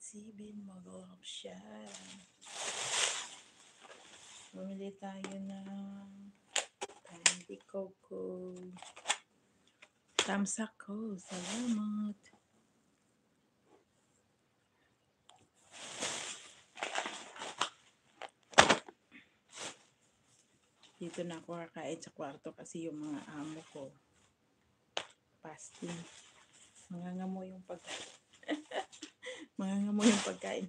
Sibin mag-option. Bumili tayo ng candy coco. Tamsak ko. Salamat. Dito na ako kakain sa kwarto kasi yung mga amo ko fasting. Mangangamoy yung pagkain. Mangangamoy yung pagkain.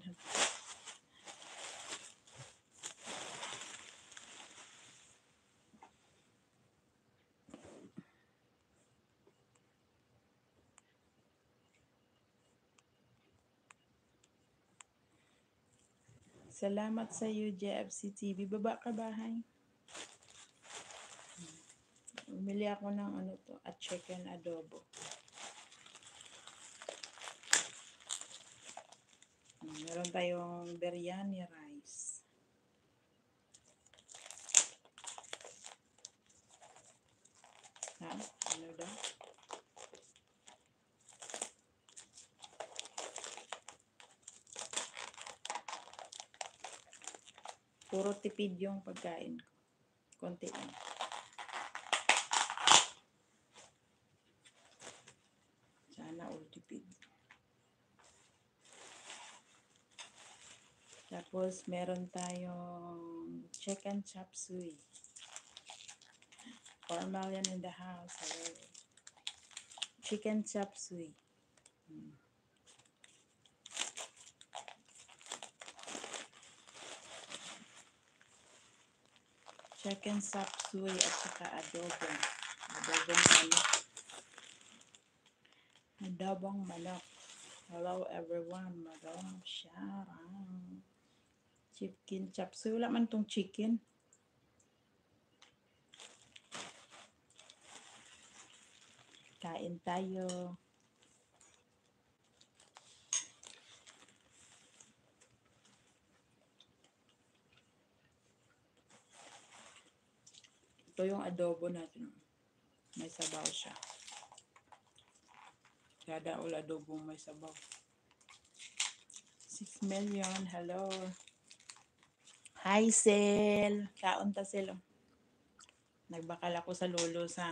Salamat sa iyo, JFC TV. Baba ka bahay. Bumili ako ng ano to, at chicken adobo. Meron tayong biryani rice. Ha? Ano daw? Puro tipid yung pagkain ko. Konti lang. Sana all tipid. Tapos, meron tayong chicken chop suey. 4 million in the house. Hello. Chicken chop suey. Chicken chop suey at saka adobo. Adobong manok. Adobong manok. Hello everyone. Magawang sharang. Chicken chop suey. Wala man tong chicken. Kain tayo. Ito yung adobo natin. May sabaw siya. Dadaol adobong may sabaw. 6 million. Hello. Hi, Sel. Kaunta sila. Nagbakal ako sa lolo sa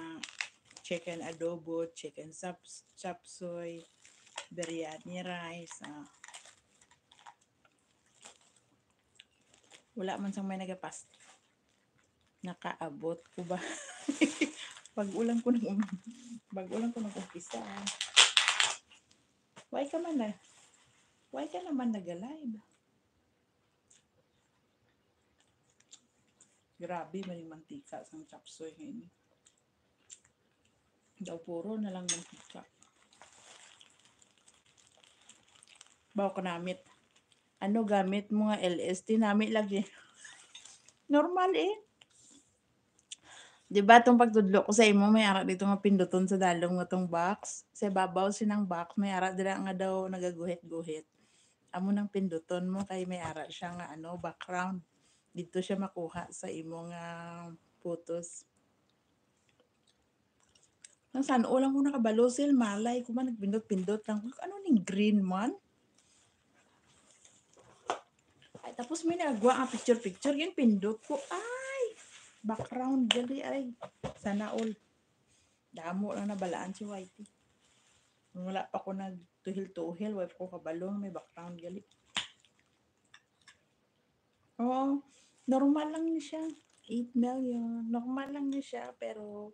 chicken adobo, chicken chop suey, biryani rice. Wala man sang may nagapas. Nakaabot ko ba? Pag-ulang ko ng umpisa. Why ka naman nag-live? Grabe man yung mantika sa chop suey ngayon. Daw puro na lang mantika. Bawa ko namit. Ano gamit mo nga LST? Namit lagi. Normal eh. Diba itong pagtudlo ko sa imo, may ara dito nga pinduton sa dalong mo itong box. Sa babaw sinang box, may ara dira nga daw nagaguhit-guhit. Amo nang pinduton mo kay may ara siya nga ano, background. Dito siya makuha sa imo nga photos. Nang saan ulang ko nakabalo sil, malay ko man nagpindot-pindot lang. Ano ning green man? Ay, tapos may nagwa ang picture-picture, yun pindot ko. Ay! Background gali ay. Sana all. Damo lang nabalaan si Whitey. Wala pa ko nagtuhil-tuhil, wala ko kabalong, may background gali. Oo, normal lang niya siya. 8 million. Normal lang niya siya, pero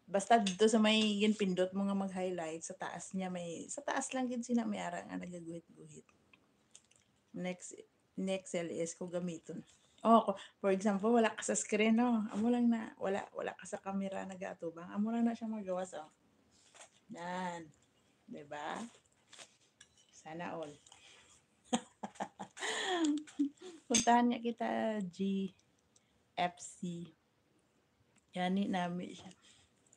basta dito sa may yun pindot mo nga mag-highlight, sa taas niya sa taas lang din sila may ara nga nagaguhit-guhit. Next LS ko gamiton. Oh, for example, wala ka sa screen, no? Amo lang na, wala ka sa camera nag-atubang. Amo lang na siya magawas, oh. Yan. Diba? Sana all. Puntahan niya kita, GFC. Yani namin siya.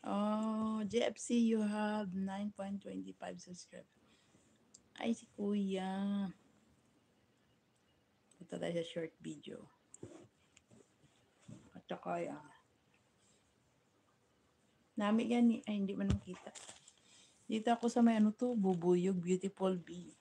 Oh, GFC, you have 9.25 subscribers. Ay, si Kuya. Punta tayo sa short video. At saka yan. Nami yan, ay hindi man nakita. Dito ako sa may ano to, Bubuyog Beautiful Bee.